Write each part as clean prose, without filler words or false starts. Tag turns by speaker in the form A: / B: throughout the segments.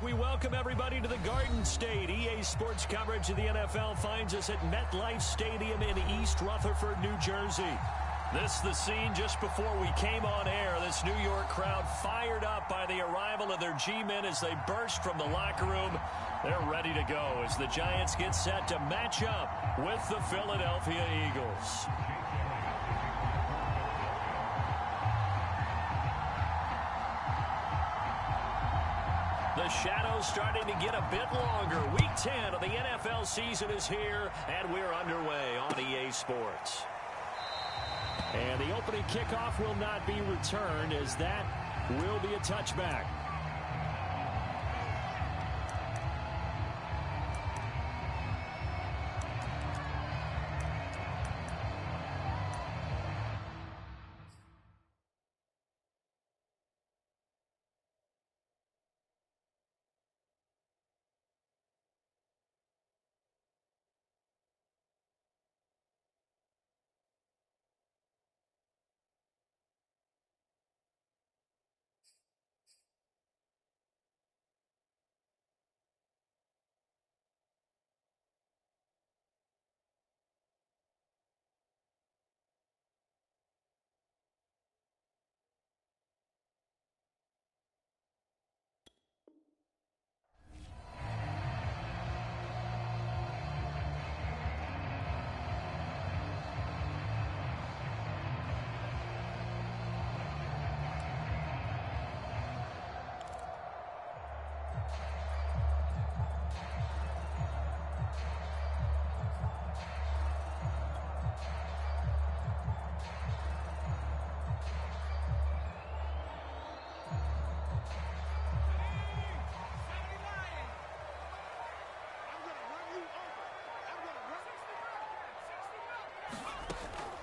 A: We welcome everybody to the Garden State. EA Sports coverage of the NFL finds us at MetLife Stadium in East Rutherford, New Jersey. This is the scene just before we came on air. This New York crowd fired up by the arrival of their G-men as they burst from the locker room. They're ready to go as the Giants get set to match up with the Philadelphia Eagles. The shadow's starting to get a bit longer. Week 10 of the NFL season is here, and we're underway on EA Sports. And the opening kickoff will not be returned, as that will be a touchback.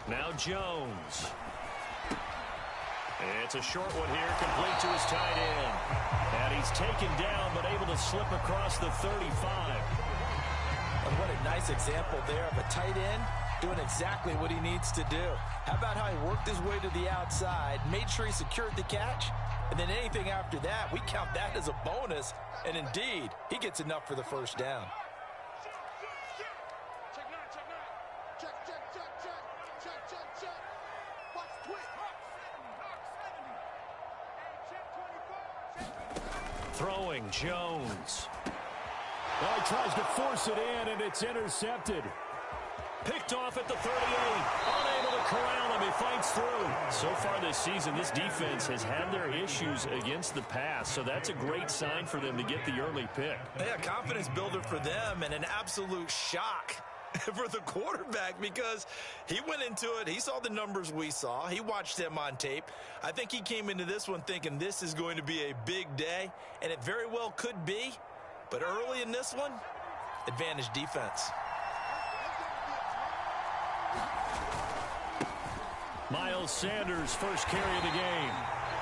A: Now Jones. It's a short one here, complete to his tight end. And he's taken down, but able to slip across the 35.
B: And what a nice example there of a tight end doing exactly what he needs to do. How about how he worked his way to the outside, made sure he secured the catch, and then anything after that, we count that as a bonus. And indeed, he gets enough for the first down.
A: Throwing Jones. Well, he tries to force it in, and it's intercepted. Picked off at the 38. Unable to corral him. He fights through. So far this season, this defense has had their issues against the pass, so that's a great sign for them to get the early pick.
B: Yeah, confidence builder for them and an absolute shock for the quarterback because he went into it. He saw the numbers we saw. He watched them on tape. I think he came into this one thinking this is going to be a big day, and it very well could be. But early in this one, advantage defense.
A: Miles Sanders' first carry of the game.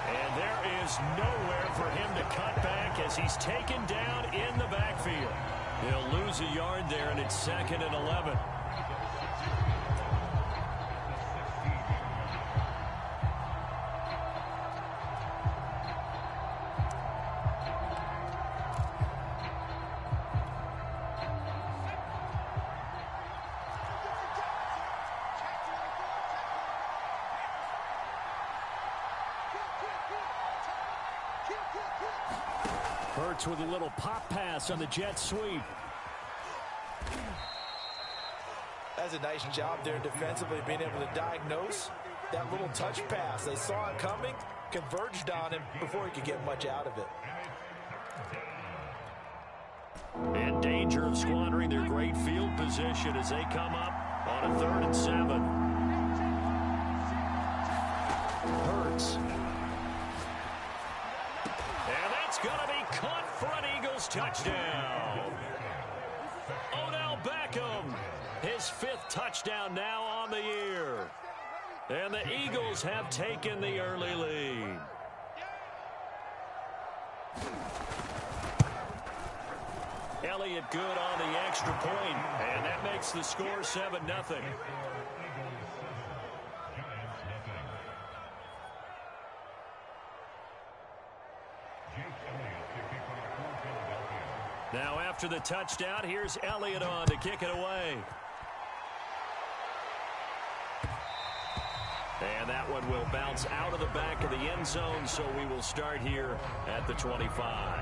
A: And there is nowhere for him to cut back as he's taken down in the backfield. He'll lose a yard there, and it's 2nd and 11. Hurts with a little pop pass on the jet sweep.
B: That's a nice job there defensively, being able to diagnose that little touch pass. They saw it coming, converged on him before he could get much out of it.
A: In danger of squandering their great field position as they come up on a 3rd and 7. Hurts. And that's going to be caught for an Eagles touchdown. Odell Beckham, his 5th touchdown now on the year. And the Eagles have taken the early lead. Elliott good on the extra point, and that makes the score 7-0. Now after the touchdown, here's Elliott on to kick it away. And that one will bounce out of the back of the end zone, so we will start here at the 25.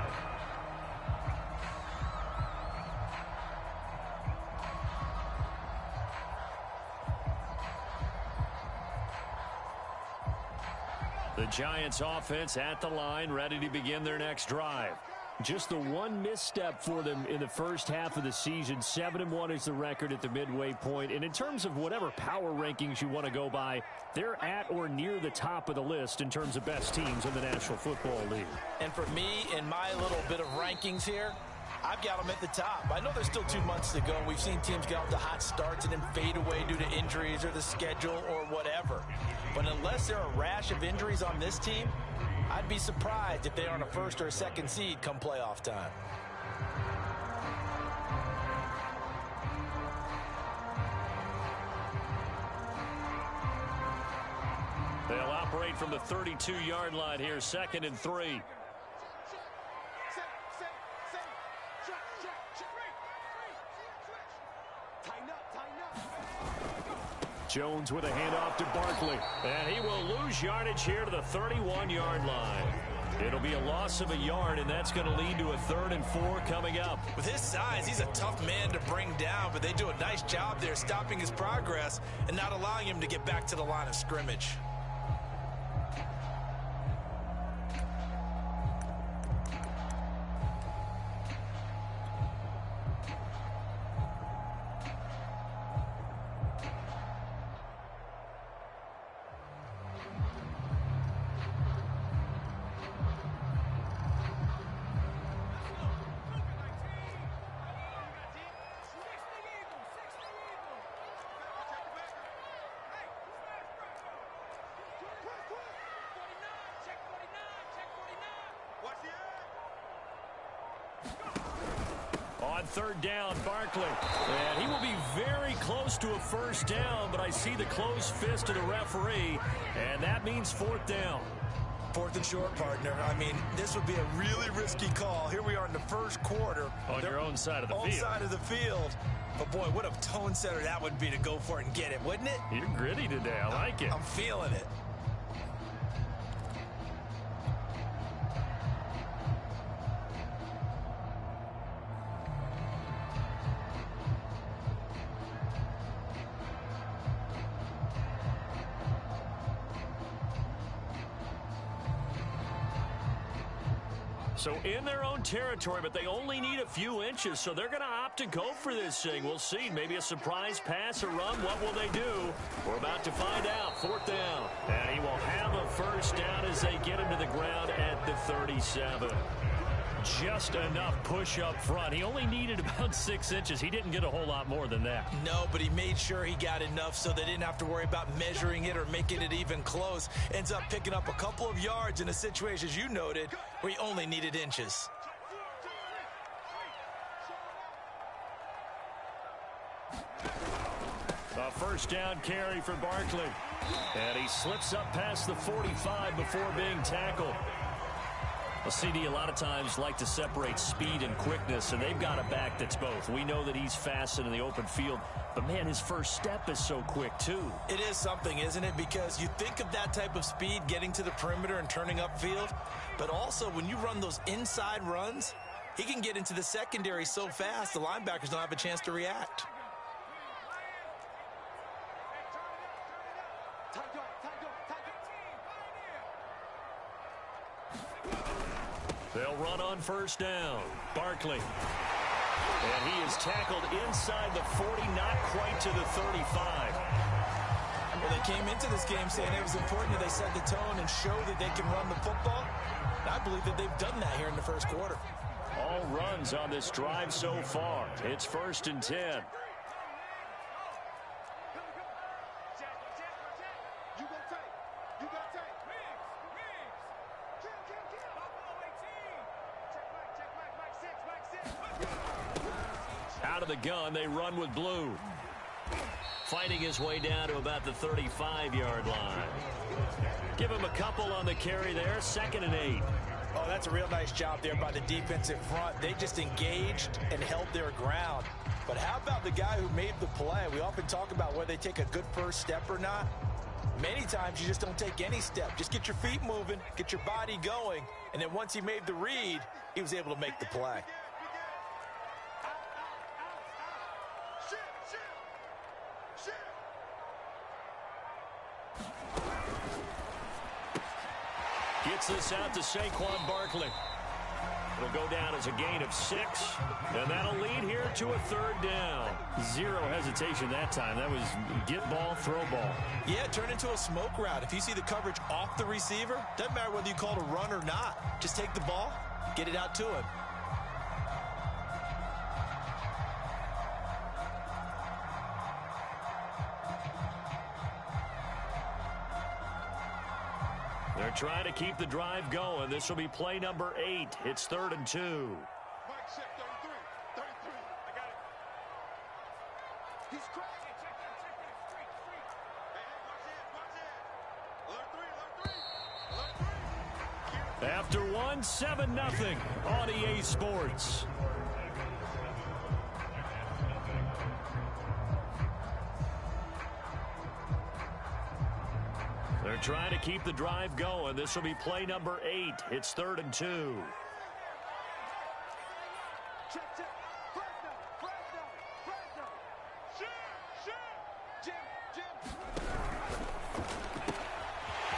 A: The Giants offense at the line, ready to begin their next drive. Just the one misstep for them in the first half of the season. 7-1 is the record at the midway point. And in terms of whatever power rankings you want to go by, they're at or near the top of the list in terms of best teams in the National Football League.
B: And for me, in my little bit of rankings here, I've got them at the top. I know there's still 2 months to go. We've seen teams get off to hot starts and then fade away due to injuries or the schedule or whatever. But unless there are a rash of injuries on this team, I'd be surprised if they aren't a first or a second seed come playoff time.
A: They'll operate from the 32-yard line here, 2nd and 3. Jones with a handoff to Barkley. And he will lose yardage here to the 31-yard line. It'll be a loss of a yard, and that's going to lead to a 3rd and 4 coming up.
B: With his size, he's a tough man to bring down, but they do a nice job there stopping his progress and not allowing him to get back to the line of scrimmage.
A: On 3rd down, Barkley. And he will be very close to a first down, but I see the closed fist of the referee, and that means 4th down.
B: 4th and short, partner. I mean, this would be a really risky call. Here we are in the first quarter.
A: On your own side of the field.
B: Own side of the field. But, boy, what a tone setter that would be to go for it and get it, wouldn't it?
A: You're gritty today. I like it.
B: I'm feeling it.
A: So in their own territory, but they only need a few inches, so they're going to opt to go for this thing. We'll see. Maybe a surprise pass or run. What will they do? We're about to find out. 4th down. And he will have a first down as they get him to the ground at the 37. Just enough push up front. He only needed about 6 inches. He didn't get a whole lot more than that.
B: No, but he made sure he got enough so they didn't have to worry about measuring it or making it even close. Ends up picking up a couple of yards in a situation, as you noted, where he only needed inches.
A: A first down carry for Barkley. And he slips up past the 45 before being tackled. Well, CD, a lot of times like to separate speed and quickness, and they've got a back that's both. We know that he's fast in the open field, but, man, his first step is so quick, too.
B: It is something, isn't it? Because you think of that type of speed getting to the perimeter and turning upfield, but also when you run those inside runs, he can get into the secondary so fast the linebackers don't have a chance to react.
A: They'll run on first down. Barkley. And he is tackled inside the 40, not quite to the 35.
B: Well, they came into this game saying it was important that they set the tone and show that they can run the football. And I believe that they've done that here in the first quarter.
A: All runs on this drive so far. It's 1st and 10. Out of the gun, they run with blue. Fighting his way down to about the 35-yard line. Give him a couple on the carry there. 2nd and 8.
B: Oh, that's a real nice job there by the defensive front. They just engaged and held their ground. But how about the guy who made the play? We often talk about whether they take a good first step or not. Many times you just don't take any step. Just get your feet moving, get your body going, and then once he made the read, he was able to make the play.
A: Gets this out to Saquon Barkley. It'll go down as a gain of 6, and that'll lead here to a 3rd down. Zero hesitation that time. That was get ball, throw ball.
B: Yeah, turn into a smoke route. If you see the coverage off the receiver, doesn't matter whether you call it a run or not. Just take the ball, get it out to him.
A: They're trying to keep the drive going. This will be play number 8. It's 3rd and 2.
C: Mike, check 33. 33. I got it. He's crazy. Check that. Street. Hey, watch it. Alert 3.
A: After 1, 7-0 on EA Sports. They're trying to keep the drive going. This will be play number 8. It's 3rd and 2.
C: Check. Fresno. Shoot. Jim.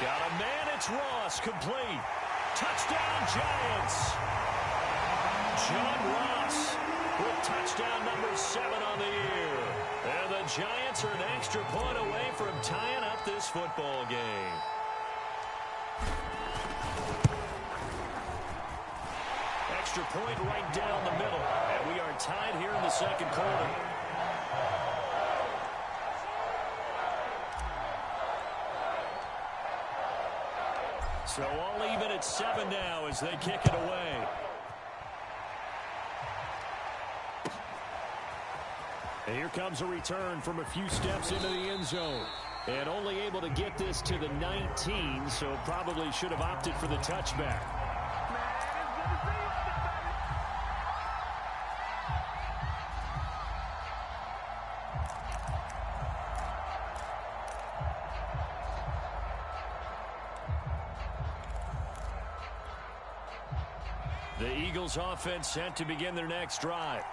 A: Got a man. It's Ross. Complete. Touchdown, Giants. John Ross with touchdown number 7 on the year. And the Giants are an extra point away from tying up this football game. Extra point right down the middle. And we are tied here in the 2nd quarter. So all even at 7 now as they kick it away. And here comes a return from a few steps into the end zone. And only able to get this to the 19, so probably should have opted for the touchback. The Eagles offense set to begin their next drive.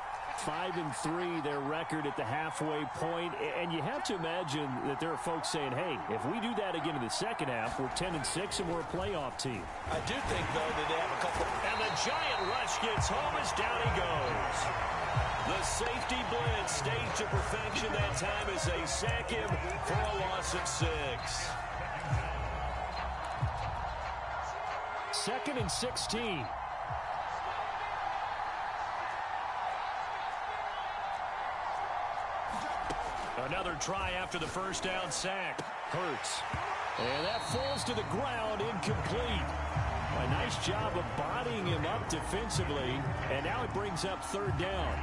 A: 5-3 their record at the halfway point, and you have to imagine that there are folks saying, hey, if we do that again in the second half, we're 10-6 and we're a playoff team.
B: I do think, though, that they have a couple.
A: And the giant rush gets home as down he goes. The safety blitz staged to perfection that time as they sack him for a loss of 6. 2nd and 16. Another try after the first down sack. Hurts. And that falls to the ground, incomplete. A nice job of bodying him up defensively, and now it brings up 3rd down.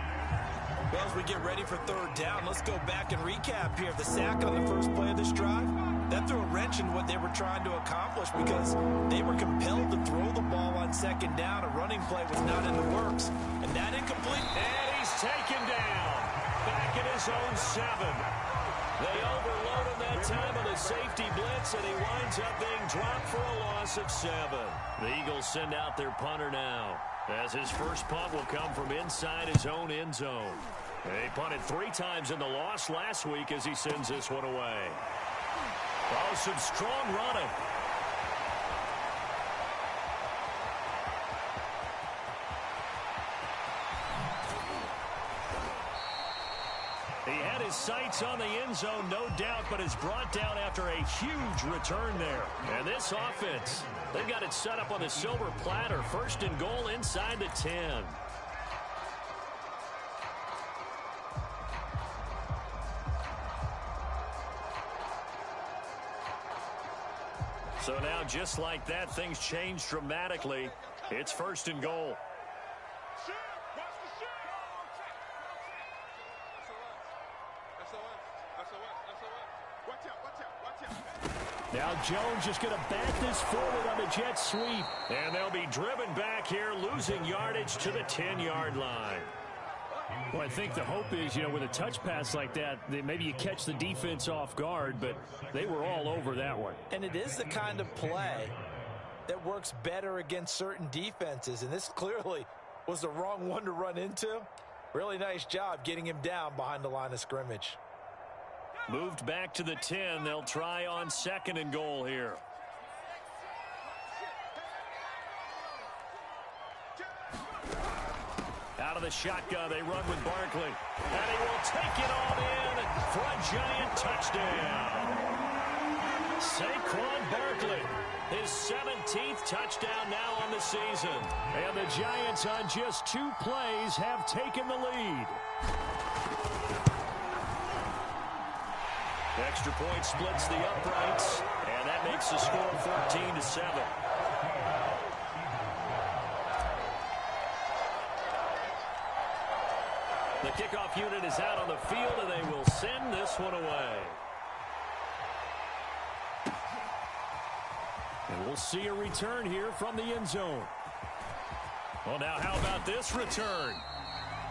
B: Well, as we get ready for 3rd down, let's go back and recap here. The sack on the first play of this drive, that threw a wrench in what they were trying to accomplish because they were compelled to throw the ball on 2nd down. A running play was not in the works, and that incomplete.
A: And he's taken down. Back in his own 7. They overload him that time with a safety blitz, and he winds up being dropped for a loss of 7. The Eagles send out their punter now, as his first punt will come from inside his own end zone. He punted 3 times in the loss last week as he sends this one away. Oh, some strong running. He had his sights on the end zone, no doubt, but is brought down after a huge return there. And this offense, they've got it set up on the silver platter. 1st and goal inside the 10. So now, just like that, things change dramatically. It's 1st and goal.
C: Watch out, watch out, watch out.
A: Now Jones just going to bat this forward on the jet sweep. And they'll be driven back here, losing yardage to the 10-yard line. Well, I think the hope is, with a touch pass like that maybe you catch the defense off guard, but they were all over that one.
B: And it is the kind of play that works better against certain defenses, and this clearly was the wrong one to run into. Really nice job getting him down behind the line of scrimmage.
A: Moved back to the 10. They'll try on 2nd and goal here. Out of the shotgun, they run with Barkley. And he will take it on in for a giant touchdown. Saquon Barkley, his 17th touchdown now on the season. And the Giants on just 2 plays have taken the lead. Extra point splits the uprights, and that makes the score 14-7. The kickoff unit is out on the field, and they will send this one away. And we'll see a return here from the end zone. Well, now how about this return?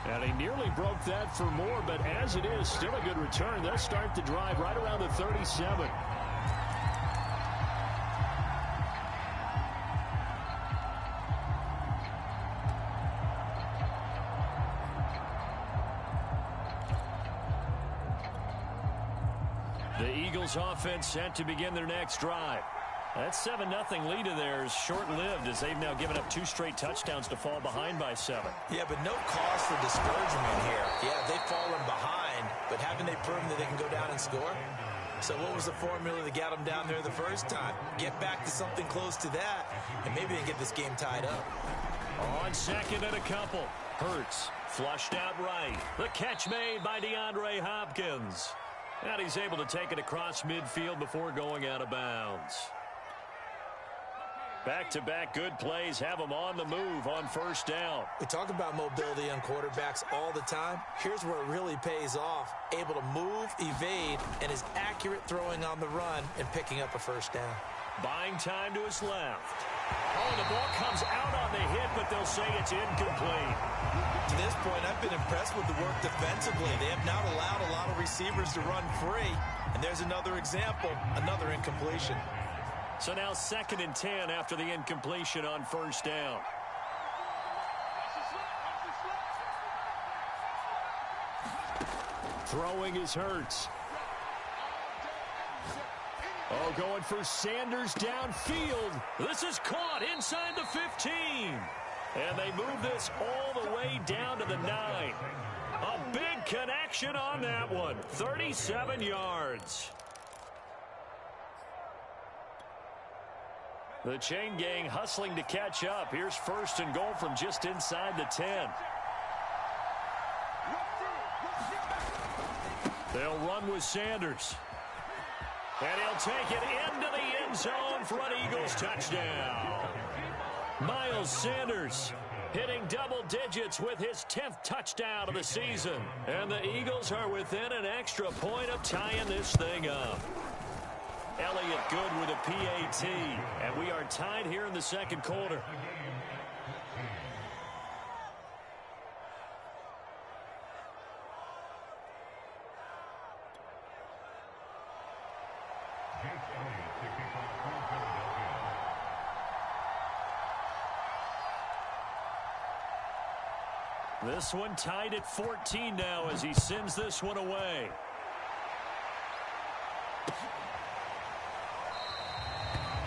A: And he nearly broke that for more, but as it is, still a good return. They'll start the drive right around the 37. The Eagles offense set to begin their next drive. That 7-0 lead of theirs short-lived as they've now given up 2 straight touchdowns to fall behind by 7.
B: Yeah, but no cause for discouragement here. Yeah, they've fallen behind, but haven't they proven that they can go down and score? So what was the formula that got them down there the first time? Get back to something close to that, and maybe they get this game tied up.
A: On 2nd and a couple. Hurts flushed out right. The catch made by DeAndre Hopkins. And he's able to take it across midfield before going out of bounds. Back-to-back good plays have them on the move on 1st down.
B: We talk about mobility on quarterbacks all the time. Here's where it really pays off. Able to move, evade, and is accurate throwing on the run and picking up a 1st down.
A: Buying time to his left. Oh, the ball comes out on the hit, but they'll say it's incomplete.
B: To this point, I've been impressed with the work defensively. They have not allowed a lot of receivers to run free. And there's another example, another incompletion.
A: So now 2nd and 10 after the incompletion on 1st down. Throwing is Hurts. Oh, going for Sanders downfield. This is caught inside the 15. And they move this all the way down to the 9. A big connection on that one. 37 yards. The chain gang hustling to catch up. Here's 1st and goal from just inside the 10. They'll run with Sanders. And he'll take it into the end zone for an Eagles touchdown. Miles Sanders hitting double digits with his 10th touchdown of the season. And the Eagles are within an extra point of tying this thing up. Elliott good with a PAT. And we are tied here in the 2nd quarter. This one tied at 14 now as he sends this one away.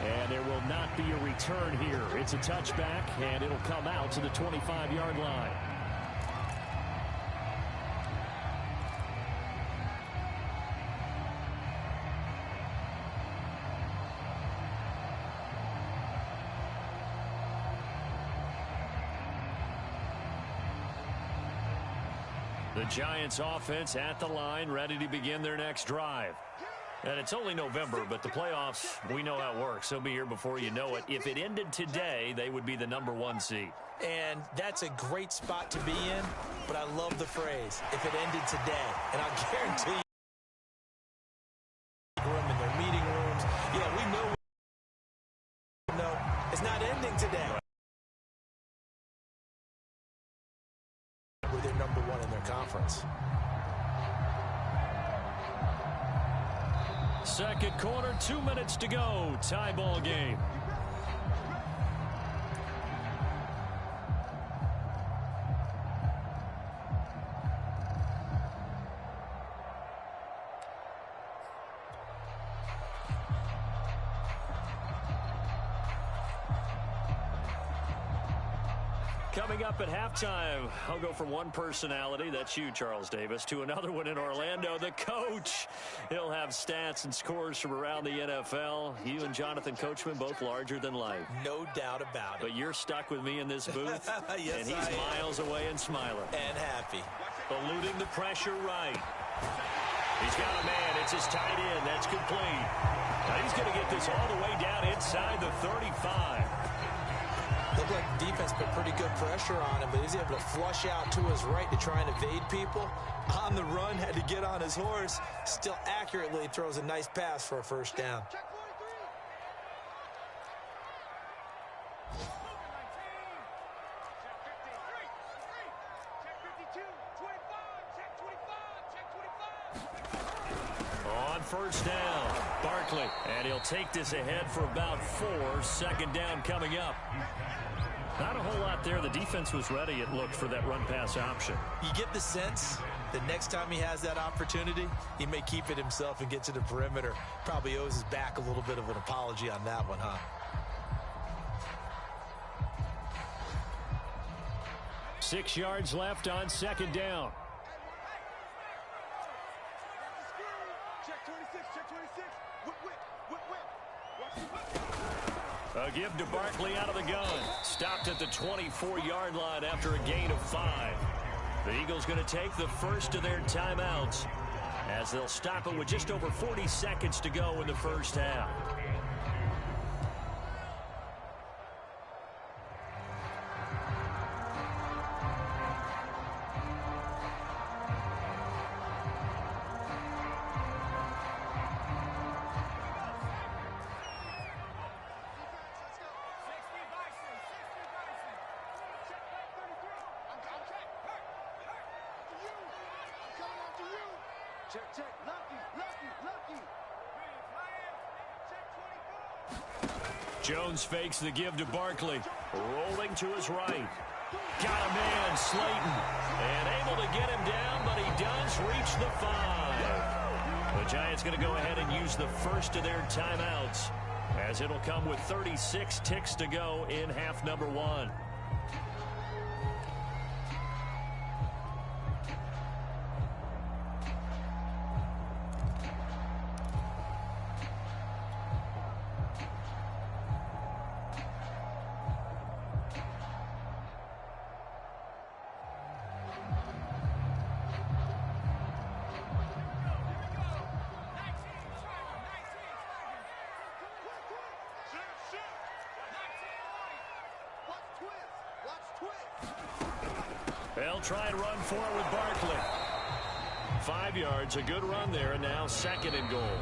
A: And there will not be a return here. It's a touchback, and it'll come out to the 25-yard line. The Giants offense at the line, ready to begin their next drive. And it's only November, but the playoffs, we know how it works. They'll be here before you know it. If it ended today, they would be the #1 seed.
B: And that's a great spot to be in, but I love the phrase, if it ended today. And I'll guarantee you
A: Second quarter, 2 minutes to go. Tie ball game. Coming up at halftime, I'll go from one personality, that's you, Charles Davis, to another one in Orlando, the coach. He'll have stats and scores from around the NFL. You and Jonathan Coachman, both larger than life.
B: No doubt about it.
A: But you're stuck with me in this booth,
B: yes,
A: and he's miles away and smiling.
B: And happy.
A: Eluding the pressure right. He's got a man. It's his tight end. That's complete. Now he's going to get this all the way down inside the 35.
B: Looked like the defense put pretty good pressure on him, but he's able to flush out to his right to try and evade people. On the run, had to get on his horse. Still accurately throws a nice pass for a first down.
A: On first down, Barkley. And he'll take this ahead for about 4. Second down coming up. Not a whole lot there. The defense was ready, it looked, for that run-pass option.
B: You get the sense that next time he has that opportunity, he may keep it himself and get to the perimeter. Probably owes his back a little bit of an apology on that one, huh?
A: Six yards left on second down.
C: Check 26, check 26. Whip.
A: A give to Barkley out of the gun. Stopped at the 24-yard line after a gain of 5. The Eagles going to take the first of their timeouts as they'll stop it with just over 40 seconds to go in the first half.
C: Check. Lucky. Check 24.
A: Jones fakes the give to Barkley. Rolling to his right. Got a man, Slayton. And able to get him down, but he does reach the 5. The Giants going to go ahead and use the first of their timeouts, as it'll come with 36 ticks to go in half number 1. They'll try and run for it with Barkley. 5 yards, a good run there, and now second and goal.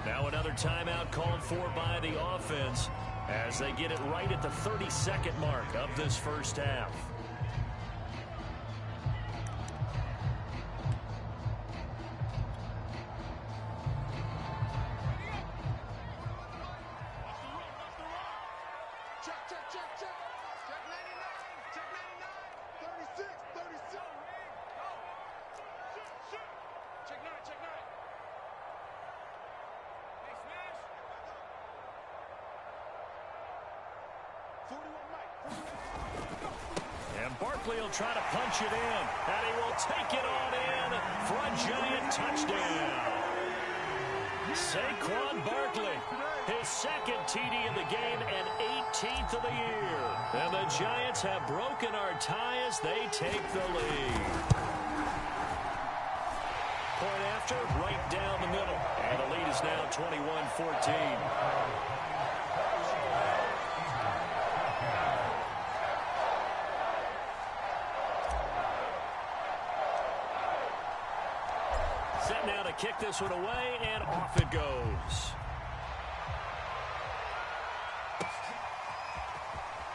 A: Now another timeout called for by the offense as they get it right at the 32nd mark of this first half. And Barkley will try to punch it in, and he will take it on in for a Giant touchdown. Saquon Barkley, his second TD of the game and 18th of the year. And the Giants have broken our tie as they take the lead. Point after, right down the middle. And the lead is now 21-14. Set now to kick this one away, and off it goes.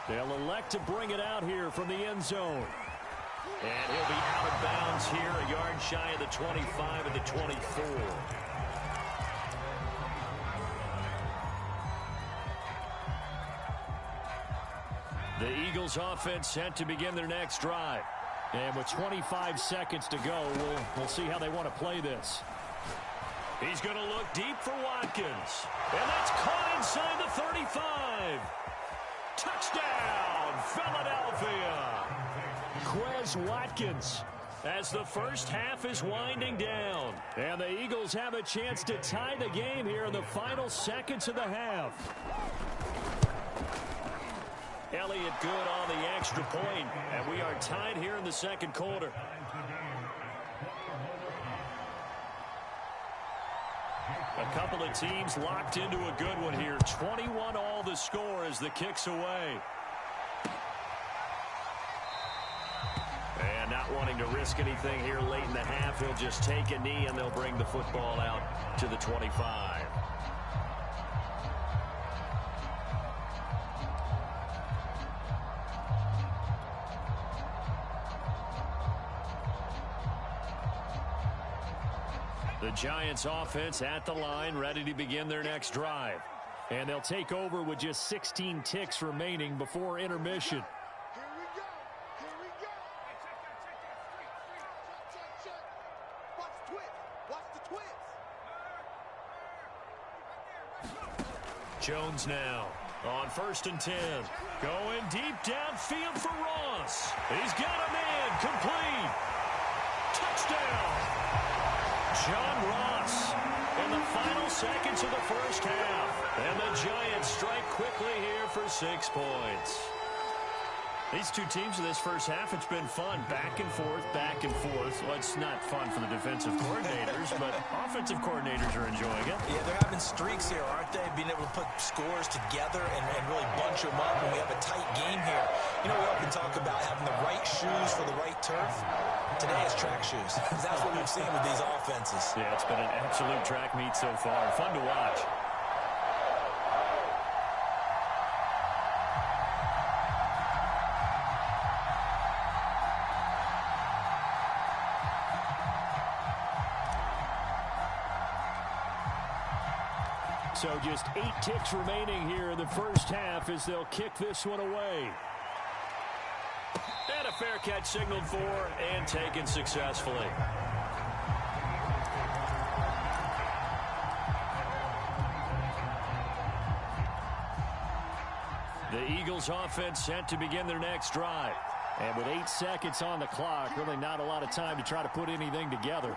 A: They'll elect to bring it out here from the end zone. And he'll be out of bounds here, a yard shy of the 25 and the 24. The Eagles offense set to begin their next drive. And with 25 seconds to go, we'll see how they want to play this. He's going to look deep for Watkins. And that's caught inside the 35. Touchdown, Philadelphia. Quez Watkins as the first half is winding down. And the Eagles have a chance to tie the game here in the final seconds of the half. Elliott good on the extra point, and we are tied here in the second quarter. A couple of teams locked into a good one here. 21-all the score as the kick's away. And not wanting to risk anything here late in the half, he'll just take a knee and they'll bring the football out to the 25. The Giants offense at the line, ready to begin their next drive. And they'll take over with just 16 ticks remaining before intermission.
C: Here we go. Here we go. Check. Watch the twist. Watch the twist.
A: Jones now on 1st and 10. Going deep downfield for Ross. He's got a man complete. Touchdown. John Ross in the final seconds of the first half. And the Giants strike quickly here for 6 points. These two teams in this first half, it's been fun. Back and forth, back and forth. Well, it's not fun for the defensive coordinators, but offensive coordinators are enjoying it.
B: Yeah, they're having streaks here, aren't they? Being able to put scores together and really bunch them up when we have a tight game here. You know, we often talk about having the right shoes for the right turf. Today is track shoes. That's what we've seen with these offenses.
A: Yeah, it's been an absolute track meet so far. Fun to watch. So just 8 ticks remaining here in the first half as they'll kick this one away. And a fair catch signaled for and taken successfully. The Eagles offense set to begin their next drive. And with 8 seconds on the clock, really not a lot of time to try to put anything together.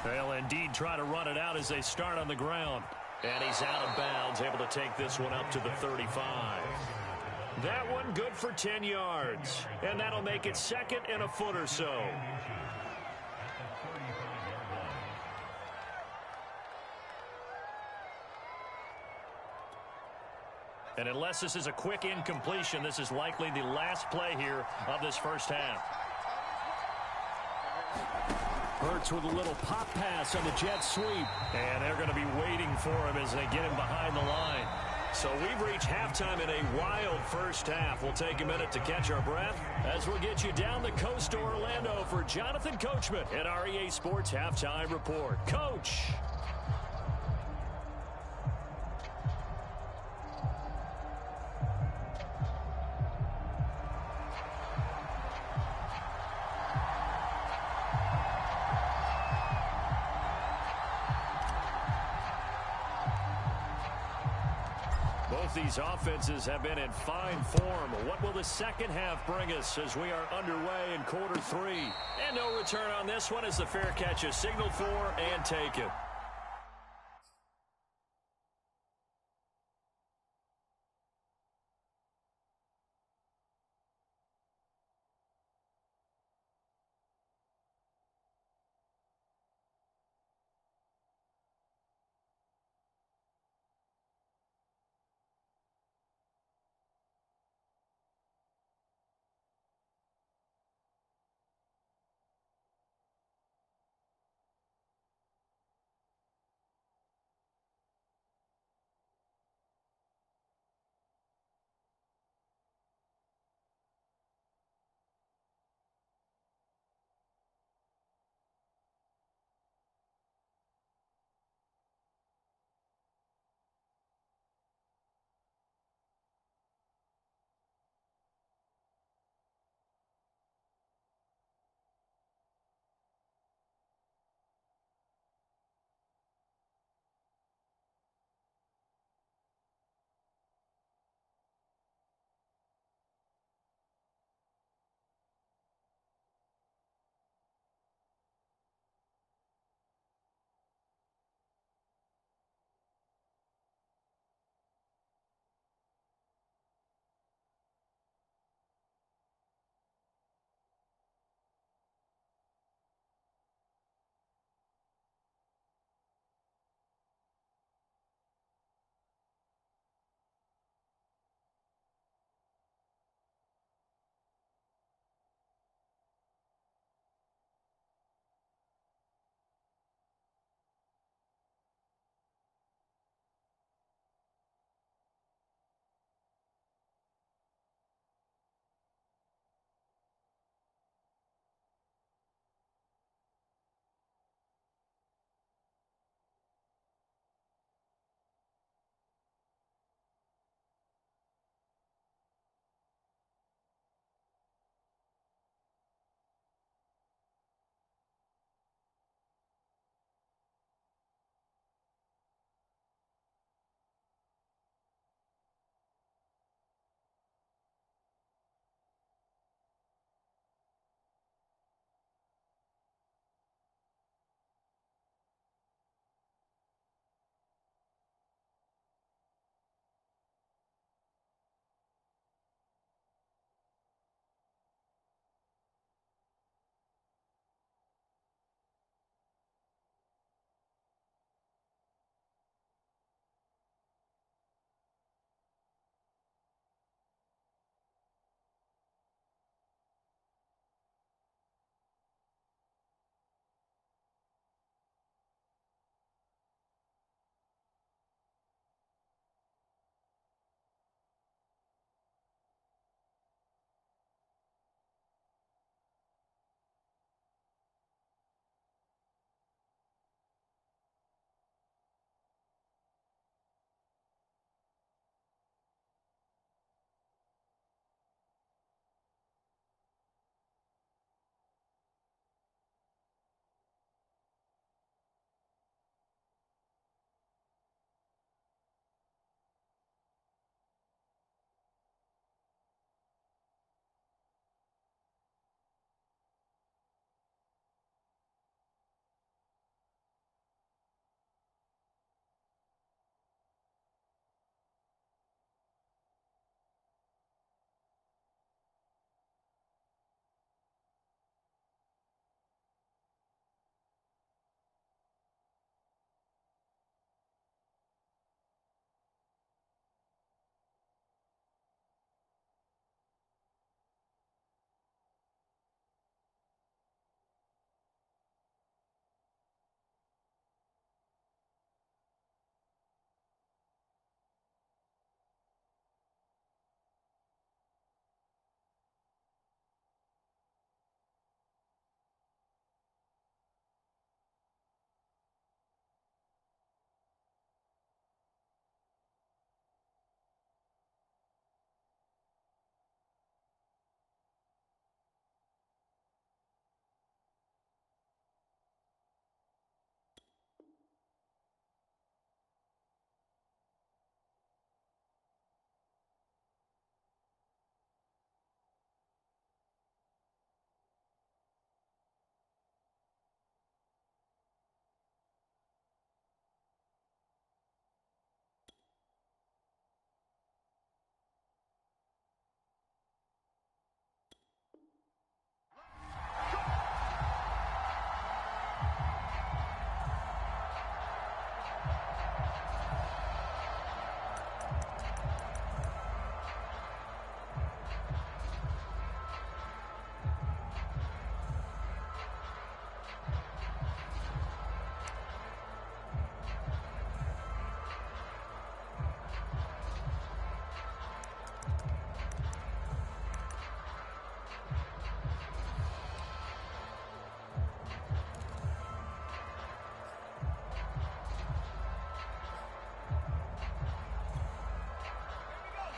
A: They'll indeed try to run it out as they start on the ground. And he's out of bounds, able to take this one up to the 35. That one good for 10 yards. And that'll make it 2nd and a foot or so. And unless this is a quick incompletion, this is likely the last play here of this first half. Hurts with a little pop pass on the jet sweep. And they're going to be waiting for him as they get him behind the line. So we've reached halftime in a wild first half. We'll take a minute to catch our breath as we'll get you down the coast to Orlando for Jonathan Coachman at our EA Sports Halftime Report. Coach. Both these offenses have been in fine form. What will the second half bring us as we are underway in quarter 3? And no return on this one as the fair catch is signaled for and taken.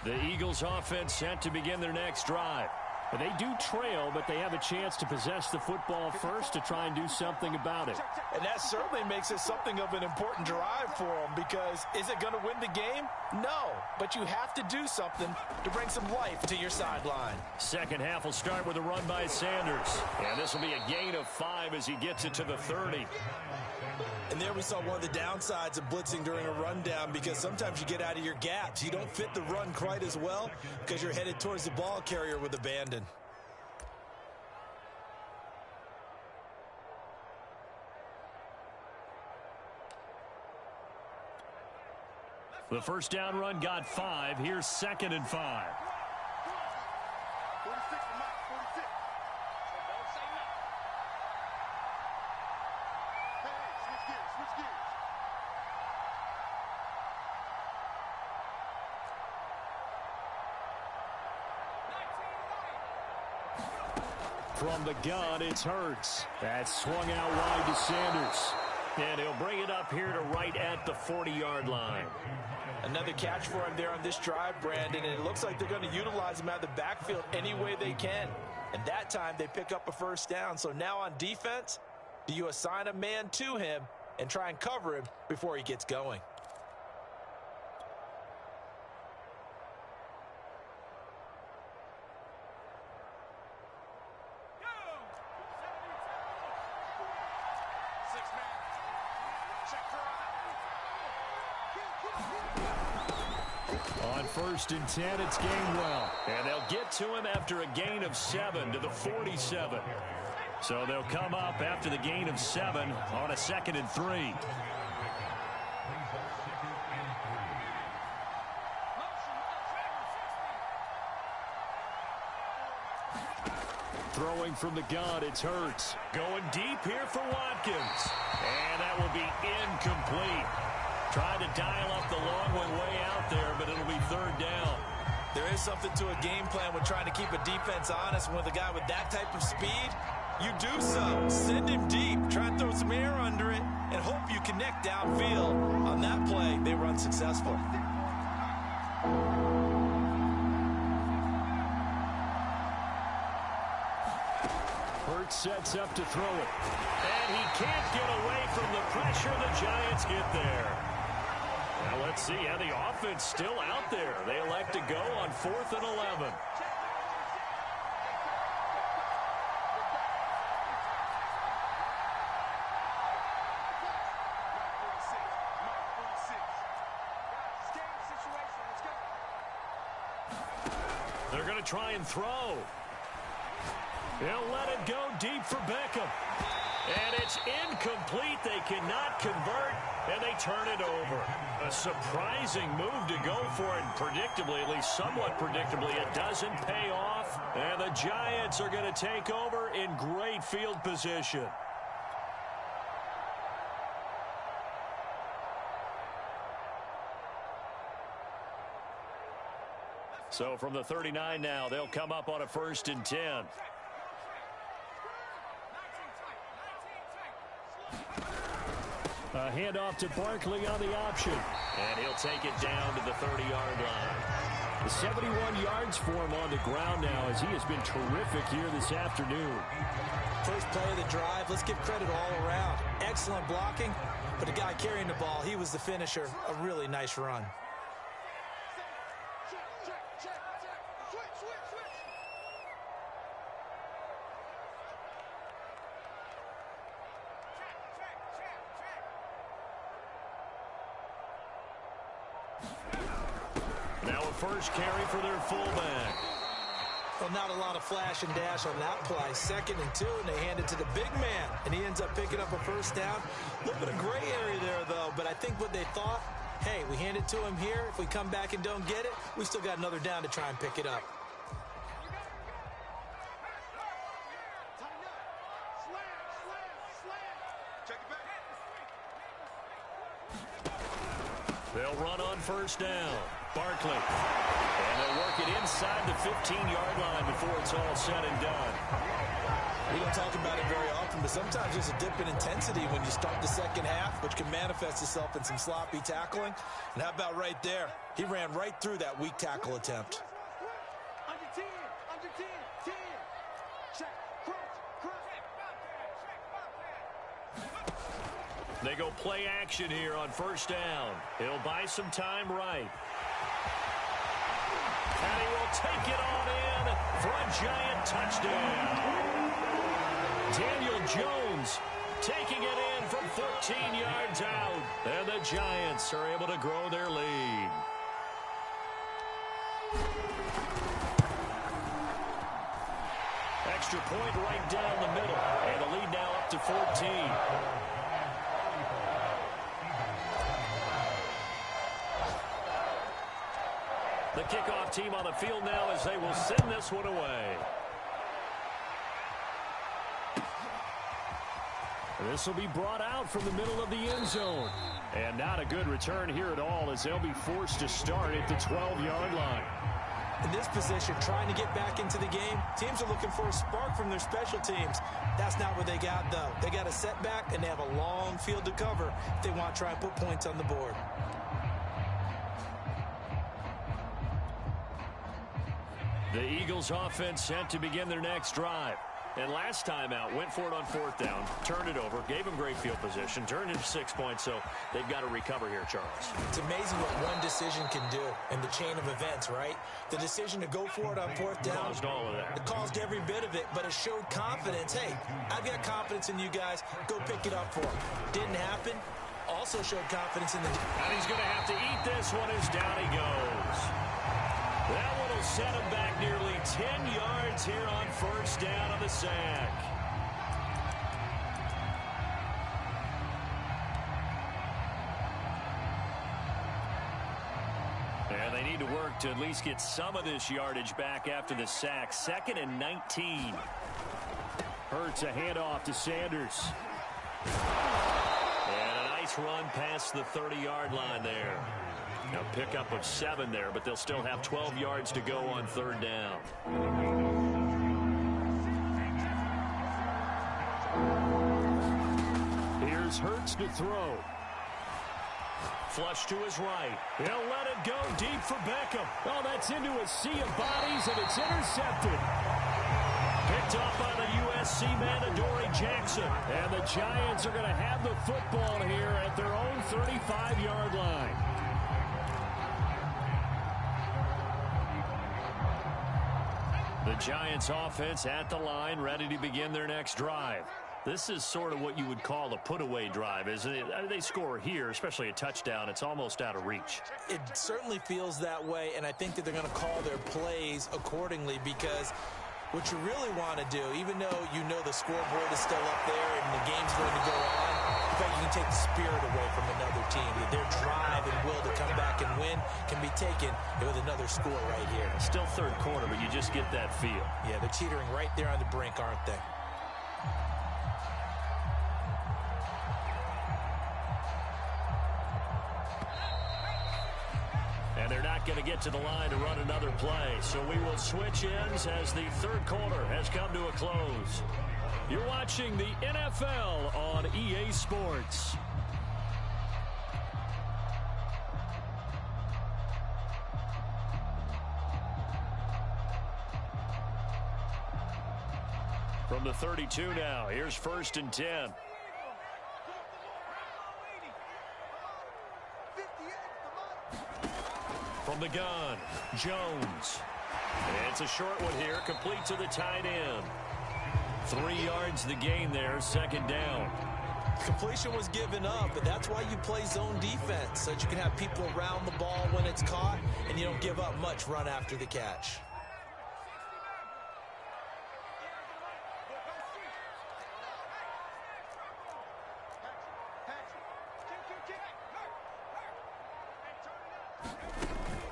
A: The Eagles offense set to begin their next drive.
D: But they do trail, but they have a chance to possess the football first to try and do something about it.
B: And that certainly makes it something of an important drive for them, because is it going to win the game? No, but you have to do something to bring some life to your sideline.
A: Second half will start with a run by Sanders. And this will be a gain of 5 as he gets it to the 30.
B: And there we saw one of the downsides of blitzing during a rundown, because sometimes you get out of your gaps. You don't fit the run quite as well because you're headed towards the ball carrier with abandon.
A: The first down run got 5. Here's 2nd and 5.
C: 46 for Mike, 46. Don't say nothing. Hey, switch gears, switch gears.
A: From the gun, it's Hurts. That swung out wide to Sanders. And he'll bring it up here to right at the 40-yard line.
B: Another catch for him there on this drive, Brandon, and it looks like they're going to utilize him out of the backfield any way they can. And that time they pick up a first down. So now on defense, do you assign a man to him and try and cover him before he gets going?
A: On 1st and 10, it's Gainwell. And they'll get to him after a gain of 7 to the 47. So they'll come up after the gain of 7 on a 2nd and 3. Throwing from the gun, it's Hurts. Going deep here for Watkins. And that will be incomplete. Trying to dial up the long one way out there, but it'll be 3rd down.
B: There is something to a game plan with trying to keep a defense honest. With a guy with that type of speed, you do so. Send him deep. Try and throw some air under it and hope you connect downfield. On that play, they were unsuccessful.
A: Hurts sets up to throw it. And he can't get away from the pressure. The Giants get there. Now let's see how the offense still out there. They elect to go on 4th and 11. They're going to try and throw. He'll let it go deep for Beckham. And it's incomplete. They cannot convert, and they turn it over. A surprising move to go for it. Predictably, at least somewhat predictably, it doesn't pay off. And the Giants are going to take over in great field position. So from the 39 now, they'll come up on a 1st and 10. A handoff to Barkley on the option. And he'll take it down to the 30-yard line. The 71 yards for him on the ground now, as he has been terrific here this afternoon.
B: First play of the drive, let's give credit all around. Excellent blocking, but the guy carrying the ball, he was the finisher. A really nice run.
A: Now a first carry for their fullback.
B: Well, not a lot of flash and dash on that play. 2nd and 2, and they hand it to the big man, and he ends up picking up a first down. A little bit of gray area there, though, but I think what they thought, hey, we hand it to him here. If we come back and don't get it, we still got another down to try and pick it up.
A: They'll run on first down. Barkley. And they'll work it inside the 15-yard line before it's all said and done.
B: We don't talk about it very often, but sometimes there's a dip in intensity when you start the second half, which can manifest itself in some sloppy tackling. And how about right there? He ran right through that weak tackle attempt.
C: Under 10, under 10, 10. Check, crunch.
A: They go play action here on first down. He'll buy some time right. And he will take it on in for a giant touchdown. Daniel Jones taking it in from 14 yards out. And the Giants are able to grow their lead. Extra point right down the middle. And the lead now up to 14. The kickoff team on the field now as they will send this one away.
D: This will be brought out from the middle of the end zone. And not a good return here at all as they'll be forced to start at the 12-yard line.
B: In this position, trying to get back into the game, teams are looking for a spark from their special teams. That's not what they got, though. They got a setback, and they have a long field to cover if they want to try and put points on the board.
A: The Eagles offense set to begin their next drive. And last time out, went for it on fourth down, turned it over, gave them great field position, turned it 6 points, so they've got to recover here, Charles.
B: It's amazing what one decision can do in the chain of events, right? The decision to go for it on fourth down.
A: Caused all of that.
B: It caused every bit of it, but it showed confidence. Hey, I've got confidence in you guys. Go pick it up for them. Didn't happen. Also showed confidence in the...
A: And he's going to have to eat this one as down he goes. That one will set him back nearly 10 yards here on first down on the sack. And they need to work to at least get some of this yardage back after the sack. 2nd and 19.
D: Hurts a handoff to Sanders.
A: And a nice run past the 30-yard line there. Now pickup of 7 there, but they'll still have 12 yards to go on third down.
D: Here's Hurts to throw.
A: Flush to his right. He'll let it go deep for Beckham.
D: Oh, that's into a sea of bodies, and it's intercepted.
A: Picked up by the USC man, Adoree Jackson.
D: And the Giants are going to have the football here at their own 35-yard line.
A: The Giants offense at the line, ready to begin their next drive. This is sort of what you would call a put-away drive, isn't it? They score here, especially a touchdown. It's almost out of reach.
B: It certainly feels that way, and I think that they're going to call their plays accordingly because what you really want to do, even though you know the scoreboard is still up there and the game's going to go on, in fact, you can take the spirit away from another team. Their drive and will to come back and win can be taken with another score right here.
A: Still third quarter, but you just get that feel.
B: Yeah, they're teetering right there on the brink, aren't they?
A: And they're not going to get to the line to run another play. So we will switch ends as the third quarter has come to a close. You're watching the NFL on EA Sports. From the 32 now, here's 1st and 10. From the gun, Jones. It's a short one here, complete to the tight end. 3 yards the gain there, 2nd down.
B: Completion was given up, but that's why you play zone defense, so that you can have people around the ball when it's caught, and you don't give up much run after the catch.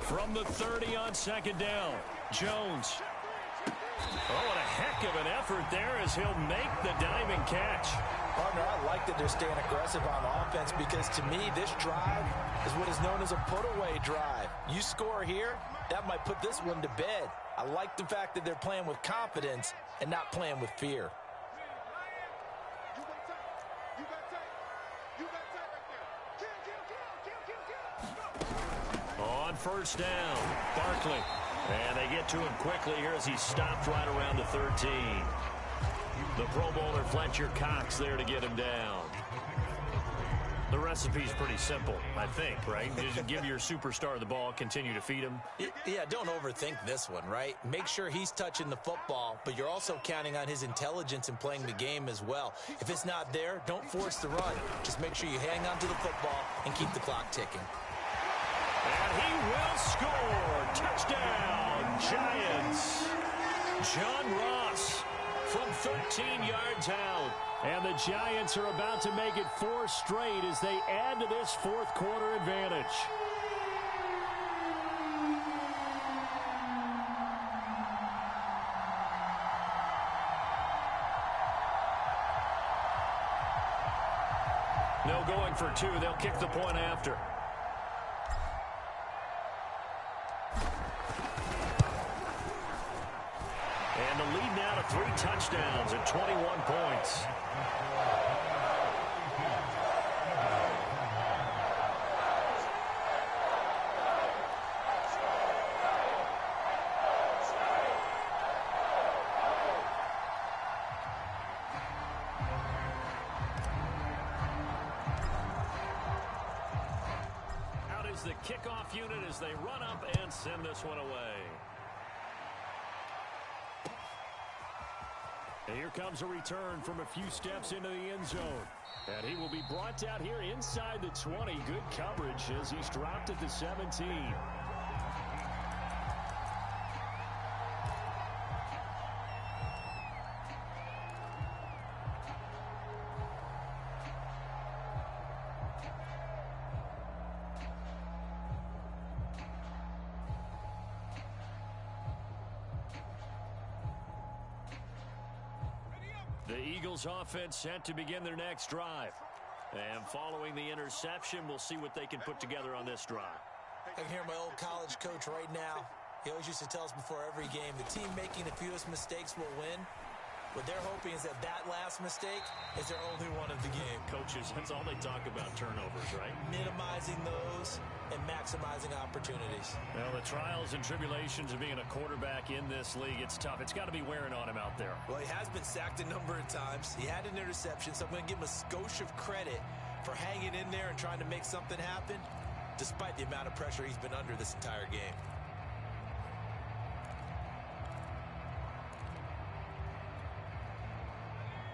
A: From the 30 on 2nd down, Jones. Oh, and a heck of an effort there as he'll make the diving catch.
B: Partner, I like that they're staying aggressive on offense because to me, this drive is what is known as a put-away drive. You score here, that might put this one to bed. I like the fact that they're playing with confidence and not playing with fear.
A: on first down. Barkley. And they get to him quickly here as he stopped right around the 13. The Pro Bowler Fletcher Cox there to get him down. The recipe's pretty simple, I think, right? Just give your superstar the ball, continue to feed him.
B: Yeah, don't overthink this one, right? Make sure he's touching the football, but you're also counting on his intelligence in playing the game as well. If it's not there, don't force the run. Just make sure you hang on to the football and keep the clock ticking.
A: And he will score. Touchdown, Giants. John Ross from 13 yards out. And the Giants are about to make it 4 straight as they add to this fourth quarter advantage. No going for 2. They'll kick the point after. And the lead now to 3 touchdowns at 21 points. Out is the kickoff unit as they run up and send this one away. And here comes a return from a few steps into the end zone. And he will be brought down here inside the 20. Good coverage as he's dropped at the 17. The Eagles offense set to begin their next drive. And following the interception, we'll see what they can put together on this drive.
B: I can hear my old college coach right now. He always used to tell us before every game, the team making the fewest mistakes will win. What they're hoping is that last mistake is their only one of the game.
A: Coaches, that's all they talk about, turnovers, right?
B: Minimizing those and maximizing opportunities.
A: Well, the trials and tribulations of being a quarterback in this league, it's tough. It's got to be wearing on him out there.
B: Well, he has been sacked a number of times. He had an interception, so I'm going to give him a skosh of credit for hanging in there and trying to make something happen, despite the amount of pressure he's been under this entire game.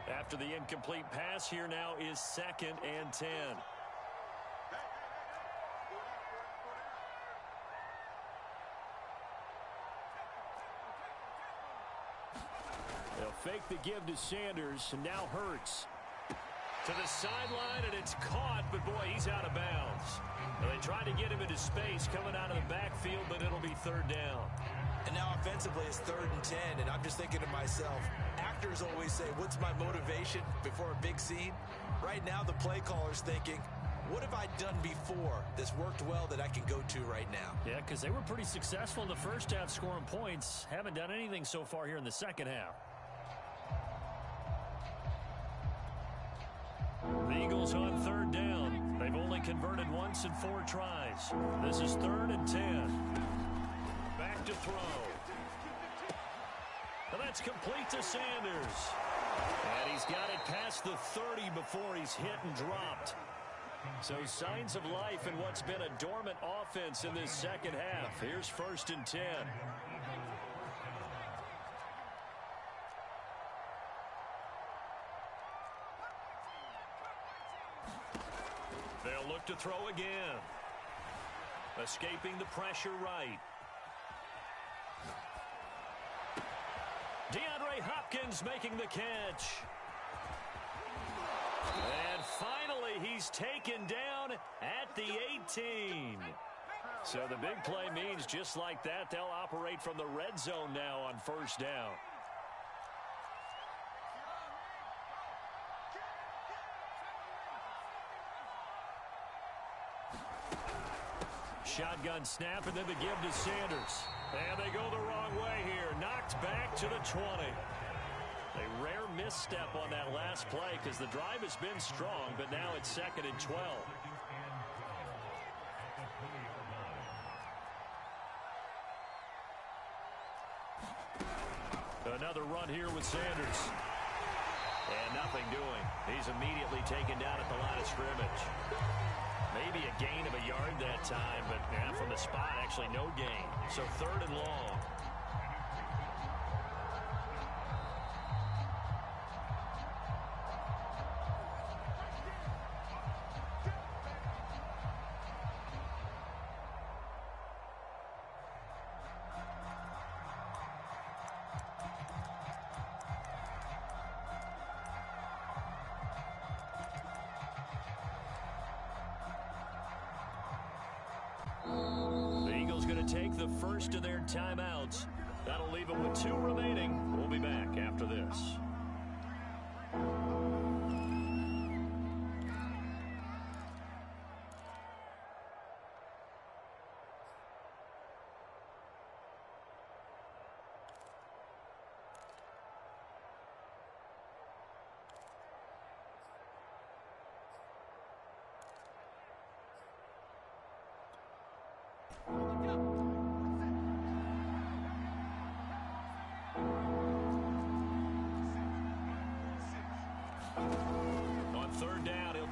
A: After the incomplete pass, here now is 2nd and 10. They'll fake the give to Sanders, and now Hurts. To the sideline, and it's caught, but boy, he's out of bounds. Well, they tried to get him into space coming out of the backfield, but it'll be 3rd down.
B: And now offensively it's 3rd and 10, and I'm just thinking to myself, actors always say, what's my motivation before a big scene? Right now the play caller's thinking, what have I done before that's worked well that I can go to right now?
A: Yeah, because they were pretty successful in the first half scoring points. Haven't done anything so far here in the second half. The Eagles on 3rd down. They've only converted once in 4 tries. This is 3rd and 10. Back to throw. And that's complete to Sanders. And he's got it past the 30 before he's hit and dropped. So signs of life in what's been a dormant offense in this second half. Here's 1st and 10. They'll look to throw again. Escaping the pressure right. DeAndre Hopkins making the catch. And finally, he's taken down at the 18. So the big play means just like that, they'll operate from the red zone now on 1st down. Shotgun snap, and then the give to Sanders. And they go the wrong way here. Knocked back to the 20. A rare misstep on that last play because the drive has been strong, but now it's 2nd and 12. Another run here with Sanders. And nothing doing. He's immediately taken down at the line of scrimmage. Maybe a gain of a yard that time, but from the spot, actually no gain. So 3rd and long. Take the first of their timeouts. That'll leave them with 2 remaining. We'll be back after this.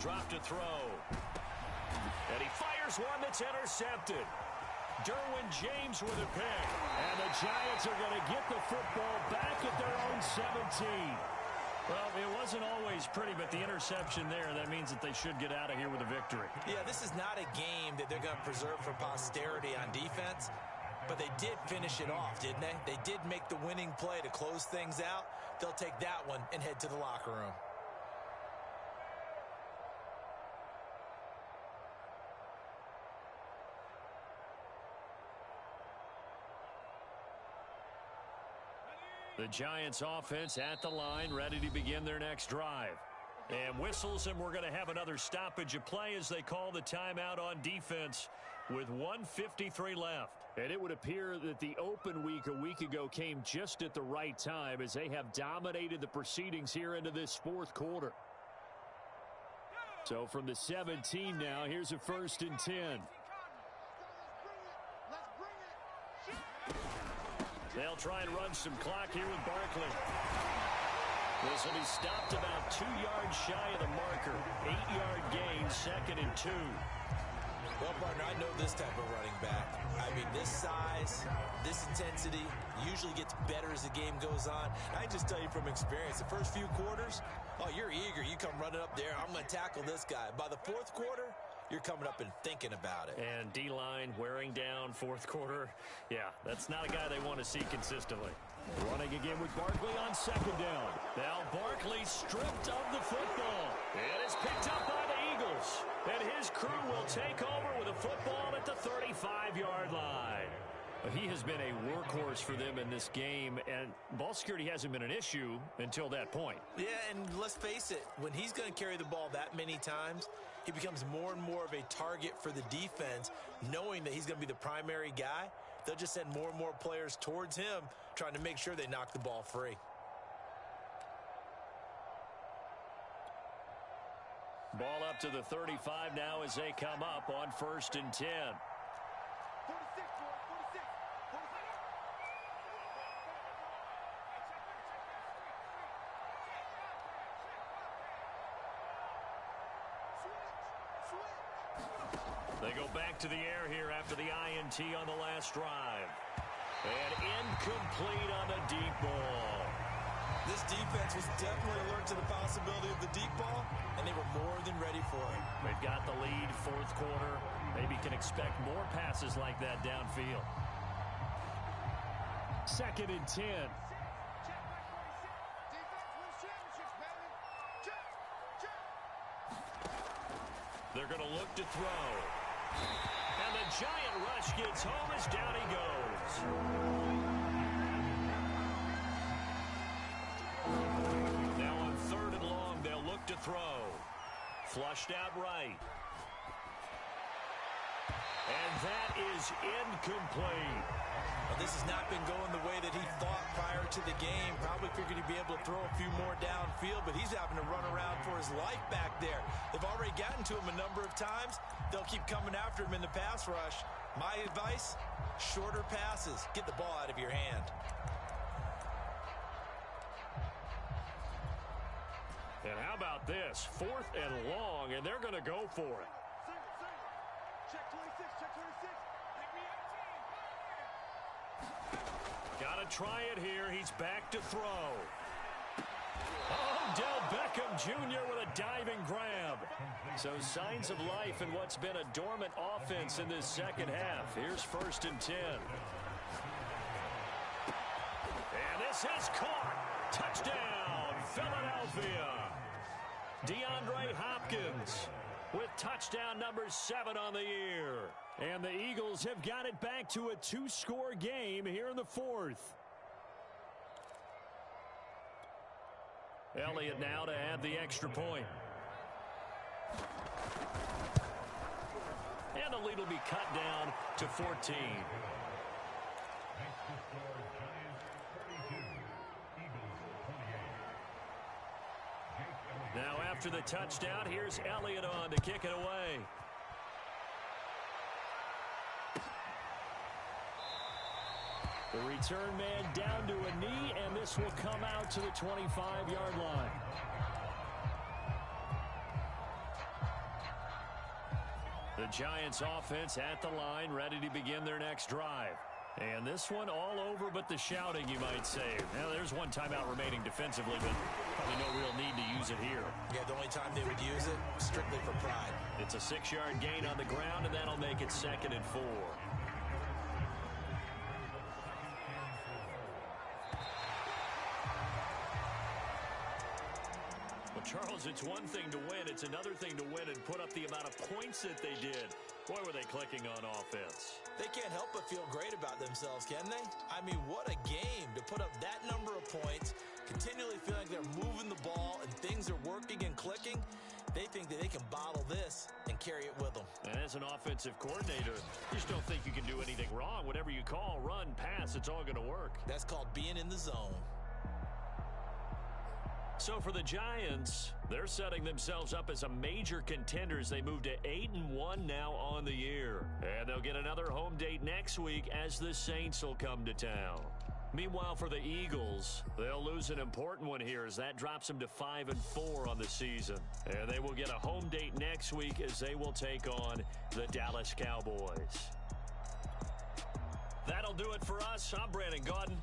A: Drop to throw. And he fires one that's intercepted. Derwin James with a pick. And the Giants are going to get the football back at their own 17. Well, it wasn't always pretty, but the interception there, that means that they should get out of here with a victory.
B: Yeah, this is not a game that they're going to preserve for posterity on defense, but they did finish it off, didn't they? They did make the winning play to close things out. They'll take that one and head to the locker room.
A: The Giants offense at the line, ready to begin their next drive. And whistles, and we're going to have another stoppage of play as they call the timeout on defense with 1:53 left. And it would appear that the open week a week ago came just at the right time as they have dominated the proceedings here into this 4th quarter. So from the 17 now, here's a 1st and 10. They'll try and run some clock here with Barkley. This will be stopped about 2 yards shy of the marker. 8-yard gain, 2nd and 2.
B: Well, partner, I know this type of running back. I mean, this size, this intensity usually gets better as the game goes on. I just tell you from experience, the first few quarters, oh, you're eager. You come running up there. I'm going to tackle this guy. By the 4th quarter, you're coming up and thinking about it.
A: And D-line wearing down 4th quarter. Yeah, that's not a guy they want to see consistently. Running again with Barkley on 2nd down. Now Barkley stripped of the football. It is picked up by the Eagles. And his crew will take over with a football at the 35-yard line. He has been a workhorse for them in this game, and ball security hasn't been an issue until that point.
B: Yeah, and let's face it, when he's going to carry the ball that many times, he becomes more and more of a target for the defense, knowing that he's going to be the primary guy. They'll just send more and more players towards him, trying to make sure they knock the ball free.
A: Ball up to the 35 now as they come up on 1st and 10.
C: 46, 46.
A: They go back to the air here after the INT on the last drive. And incomplete on the deep ball.
B: This defense was definitely alert to the possibility of the deep ball, and they were more than ready for it.
A: They've got the lead, 4th quarter. Maybe can expect more passes like that downfield. 2nd and 10. They're going to look to throw. And the giant rush gets home as down he goes. Now on 3rd and long, they'll look to throw. Flushed out right. And that is incomplete.
B: Well, this has not been going the way that he thought prior to the game. Probably figured he'd be able to throw a few more downfield, but he's having to run around for his life back there. They've already gotten to him a number of times. They'll keep coming after him in the pass rush. My advice, shorter passes. Get the ball out of your hand.
A: And how about this? 4th and long, and they're going to go for it.
C: Check 26, check 26. Pick me up, team.
A: Got to try it here. He's back to throw. Oh, Del Beckham Jr. with a diving grab. So signs of life in what's been a dormant offense in this second half. Here's 1st and 10. And this is caught. Touchdown, Philadelphia. DeAndre Hopkins with touchdown number 7 on the year. And the Eagles have got it back to a 2-score game here in the 4th. Elliott now to add the extra point. And the lead will be cut down to 14. Now after the touchdown, here's Elliott on to kick it away. The return man down to a knee, and this will come out to the 25-yard line. The Giants offense at the line, ready to begin their next drive. And this one all over but the shouting, you might say. Now, there's one timeout remaining defensively, but probably no real need to use it here.
B: Yeah, the only time they would use it, strictly for pride.
A: It's a 6-yard gain on the ground, and that'll make it 2nd and 4. Well, Charles, it's one thing to win. It's another thing to win and put up the amount of points that they did. Boy, were they clicking on offense.
B: They can't help but feel great about themselves, can they? I mean, what a game to put up that number of points, continually feeling like they're moving the ball and things are working and clicking. They think that they can bottle this and carry it with them.
A: And as an offensive coordinator, you just don't think you can do anything wrong. Whatever you call, run, pass, it's all going to work.
B: That's called being in the zone.
A: So for the Giants, they're setting themselves up as a major contender as they move to 8-1 now on the year. And they'll get another home date next week as the Saints will come to town. Meanwhile, for the Eagles, they'll lose an important one here as that drops them to 5-4 on the season. And they will get a home date next week as they will take on the Dallas Cowboys. That'll do it for us. I'm Brandon Gaudin.